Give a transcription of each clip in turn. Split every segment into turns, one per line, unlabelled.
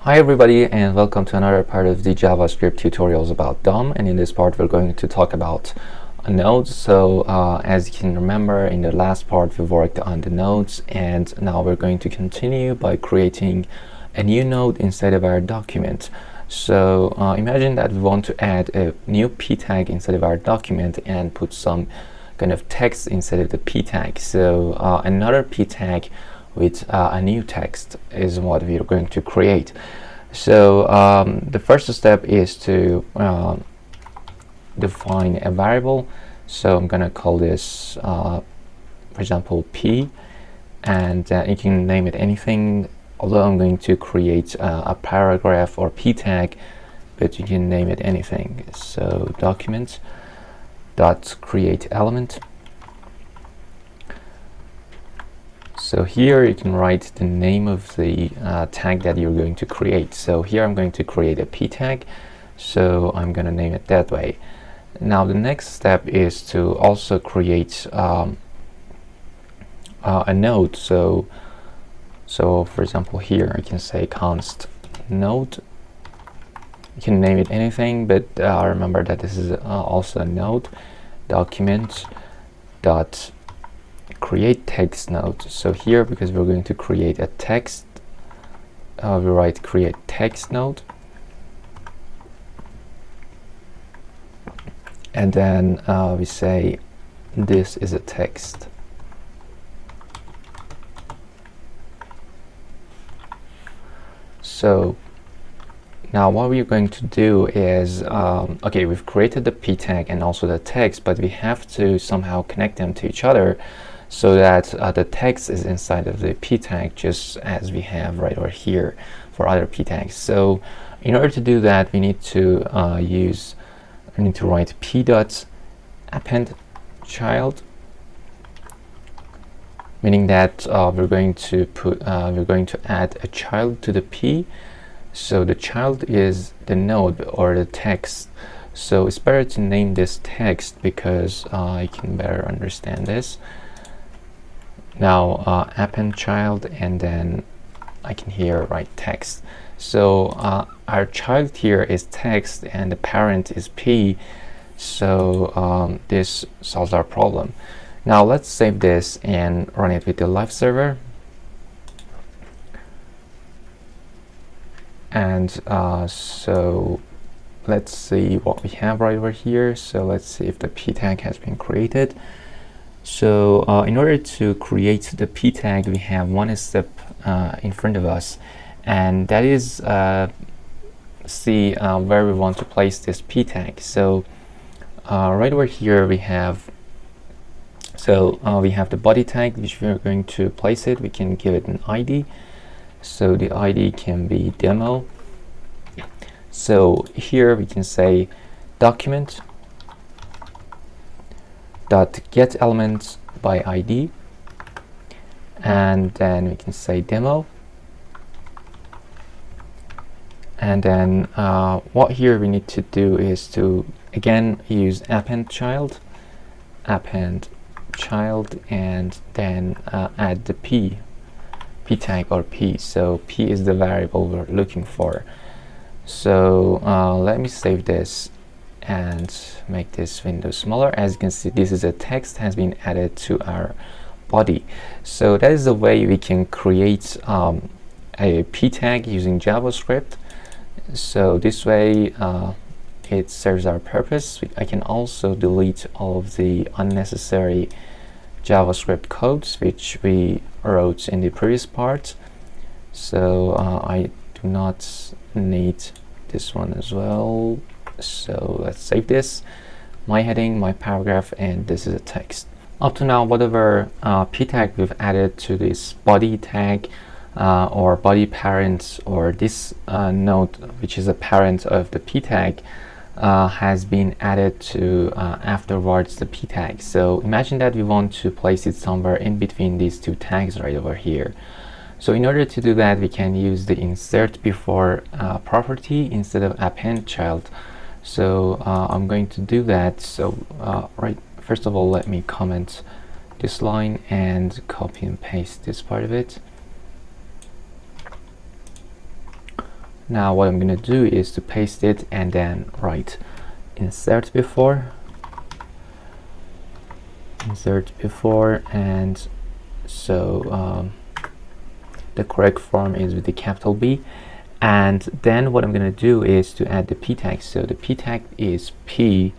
Hi everybody, and welcome to another part of the JavaScript tutorials about DOM. And in this part we're going to talk about nodes. So as you can remember, in the last part we worked on the nodes, and now we're going to continue by creating a new node inside of our document. So imagine that we want to add a new p tag inside of our document and put some kind of text inside of the p tag. So another p tag with a new text is what we are going to create. So the first step is to define a variable. So I'm going to call this, for example, p, and you can name it anything, although I'm going to create a paragraph or p tag, but you can name it anything. So document dot create element. So here you can write the name of the tag that you're going to create. So here I'm going to create a p tag, so I'm going to name it that way. Now the next step is to also create a node. So for example, here I can say const node. You can name it anything, but remember that this is also a node. Document dot create text node. So here, because we're going to create a text, we write create text node, and then we say this is a text. So now what we're going to do is, okay, we've created the p tag and also the text, but we have to somehow connect them to each other, so that the text is inside of the p tag, just as we have right over here for other p tags. So in order to do that, we need to write p dot append child, meaning that we're going to add a child to the p. So the child is the node or the text. So it's better to name this text because you can better understand this. Now append child, and then I can here write text. So our child here is text and the parent is p. So this solves our problem. Now let's save this and run it with the live server. And so let's see what we have right over here. So let's see if the p tag has been created. So in order to create the p tag, we have one step in front of us, and that is see where we want to place this p tag. So right over here we have, we have the body tag, which we are going to place it. We can give it an ID. So the ID can be demo. So here we can say document dot get element by ID, and then we can say demo, and then what here we need to do is to again use append child, and then add the p tag or p. So p is the variable we're looking for. So let me save this and make this window smaller. As you can see, this is a text has been added to our body. So that is the way we can create a p tag using JavaScript. So this way it serves our purpose. I can also delete all of the unnecessary JavaScript codes which we wrote in the previous part. So I do not need this one as well. So let's save this, my heading, my paragraph, and this is a text. Up to now, whatever p tag we've added to this body tag or body parent, or this node which is a parent of the p tag, has been added to afterwards the p tag. So imagine that we want to place it somewhere in between these two tags right over here. So in order to do that, we can use the insert before property instead of append child. So I'm going to do that. So first of all, let me comment this line and copy and paste this part of it. Now what I'm going to do is to paste it and then write insert before, and so the correct form is with the capital B. And then what I'm going to do is to add the p tag. So the p tag is p,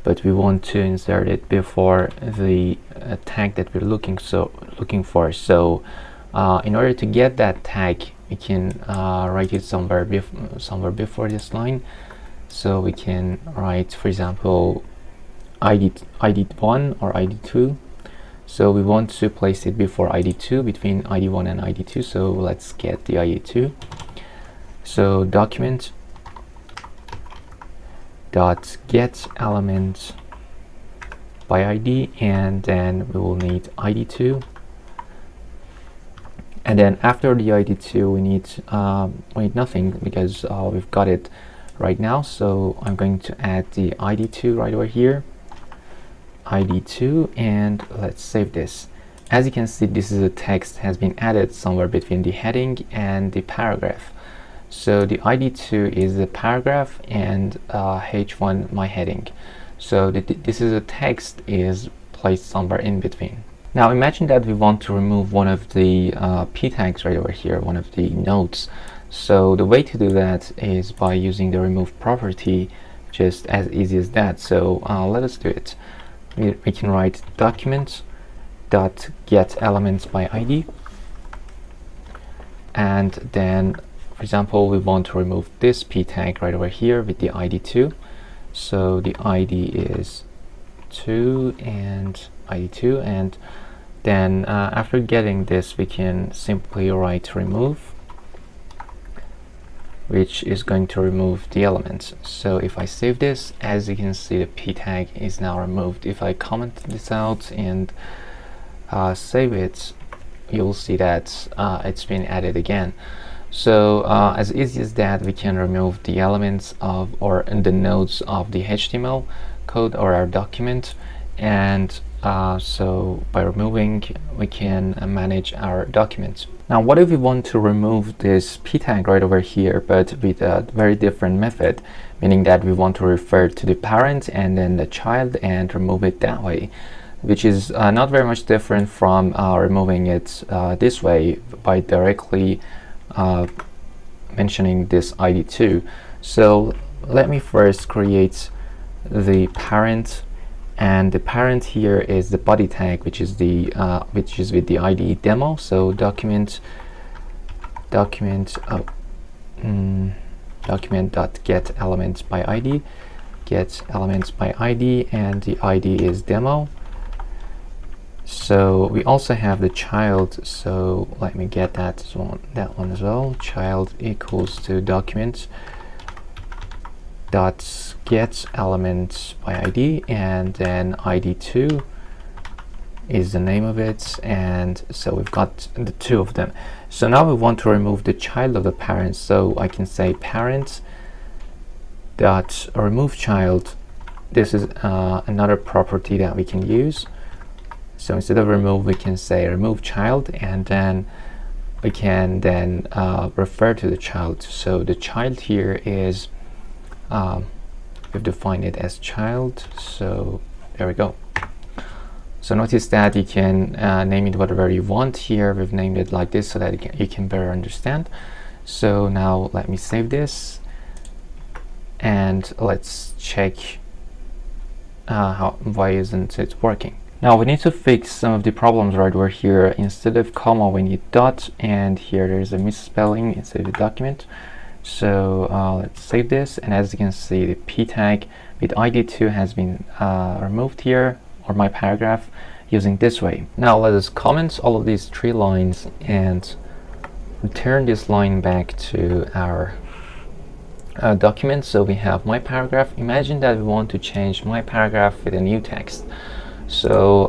but we want to insert it before the tag that we're looking for. So in order to get that tag, we can write it somewhere before this line. So we can write, for example, ID1 or ID2. So we want to place it before ID2, between ID1 and ID2. So let's get the ID2. So document dot get element by ID, and then we will need ID2. And then after the ID2 we need nothing, because we've got it right now. So I'm going to add the ID2 right over here, ID2, and let's save this. As you can see, this is a text has been added somewhere between the heading and the paragraph. So the ID2 is the paragraph and H1 my heading. So this is a text is placed somewhere in between. Now imagine that we want to remove one of the p tags right over here, one of the nodes. So the way to do that is by using the remove property, just as easy as that. So let us do it. We can write document dot get elements by ID, and then for example we want to remove this p tag right over here with the ID2. So the ID is 2 and ID2, and then after getting this we can simply write remove, which is going to remove the elements. So if I save this, as you can see, the p tag is now removed. If I comment this out and save it, you'll see that it's been added again. So as easy as that, we can remove the elements of or the nodes of the HTML code or our document, and so by removing we can manage our document. Now what if we want to remove this p tag right over here, but with a very different method, meaning that we want to refer to the parent and then the child and remove it that way, which is not very much different from removing it this way by directly mentioning this ID2. So let me first create the parent, and the parent here is the body tag, which is with the ID demo. So document dot get elements by ID, get elements by ID, and the ID is demo. So we also have the child, so let me get that one as well. Child equals to document dot get element by ID, and then ID2 is the name of it, and so we've got the two of them. So now we want to remove the child of the parent, so I can say parent dot remove child. This is another property that we can use. So instead of remove, we can say remove child, and then we can then refer to the child. So the child here is we've defined it as child. So there we go. So notice that you can name it whatever you want. Here we've named it like this so that you can better understand. So now let me save this, and let's check why isn't it working. Now we need to fix some of the problems right over here. Instead of comma we need dot, and here there's a misspelling instead of the document. So let's save this, and as you can see, the p tag with ID2 has been removed here, or my paragraph, using this way. Now let us comment all of these 3 lines and return this line back to our document. So we have my paragraph. Imagine that we want to change my paragraph with a new text. So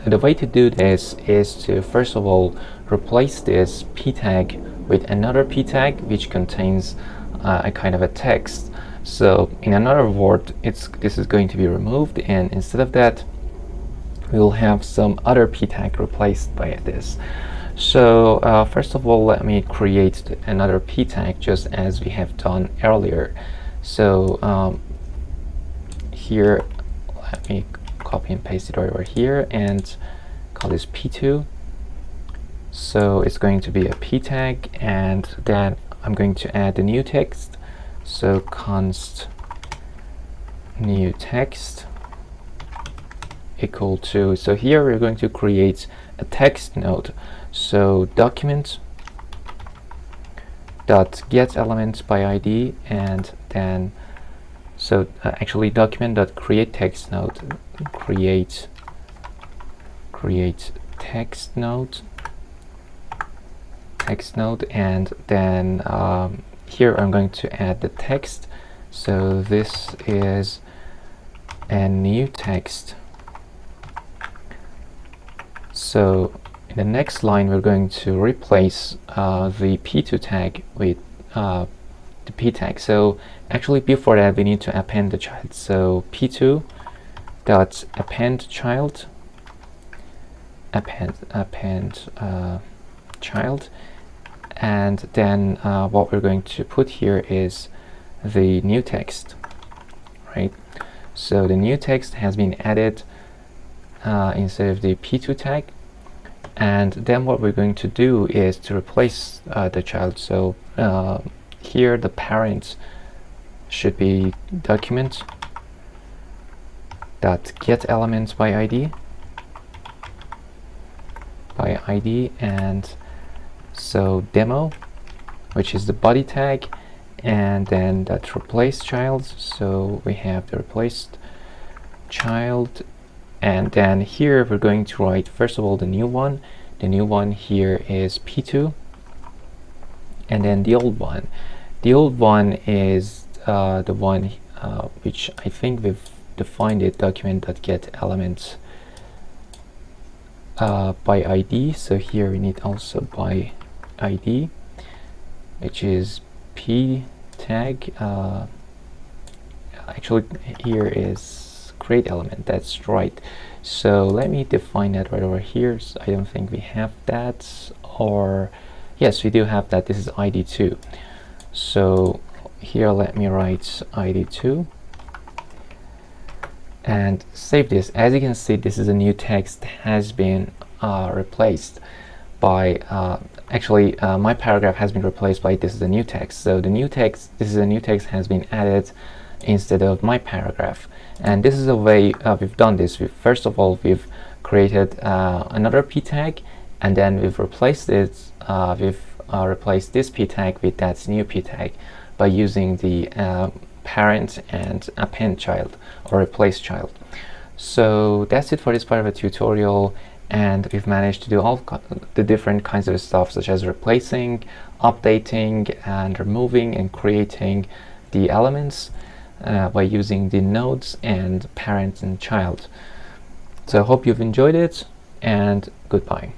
the way to do this is to first of all replace this p tag with another p tag which contains a kind of a text. So in another word, this is going to be removed, and instead of that we will have some other p tag replaced by this. So first of all, let me create another p tag just as we have done earlier. So here, let me copy and paste it over here and call this p2. So it's going to be a p tag, and then I'm going to add the new text. So const new text equal to, so here we're going to create a text node. So document dot get element by ID, and then so actually document dot create text node, create text node, and then here I'm going to add the text. So this is a new text. So in the next line, we're going to replace the p2 tag with the p tag. So actually before that, we need to append the child. So p2 dot append child, append child, and then what we're going to put here is the new text, right? So the new text has been added instead of the p2 tag, and then what we're going to do is to replace the child. So here the parent should be document dot get elements by ID, and so demo, which is the body tag, and then that replace child. So we have the replaced child, and then here we're going to write first of all the new one. The new one here is p2, and then the old one. The old one is the one which I think we've defined it, document.get elements by ID. So here we need also by ID, which is p tag. Actually here is create element, that's right. So let me define that right over here. So I don't think we have that, or yes, we do have that. This is ID2. So here let me write ID2 and save this. As you can see, this is a new text has been replaced by actually my paragraph has been replaced by this is a new text. So the new text, this is a new text, has been added instead of my paragraph. And this is a way we've done this. First of all, we've created another p tag, and then we've replaced it. Replaced this p tag with that new p tag by using the parent and append child or replace child. So that's it for this part of the tutorial, and we've managed to do all the different kinds of stuff, such as replacing, updating, and removing and creating the elements by using the nodes and parent and child. So I hope you've enjoyed it, and goodbye.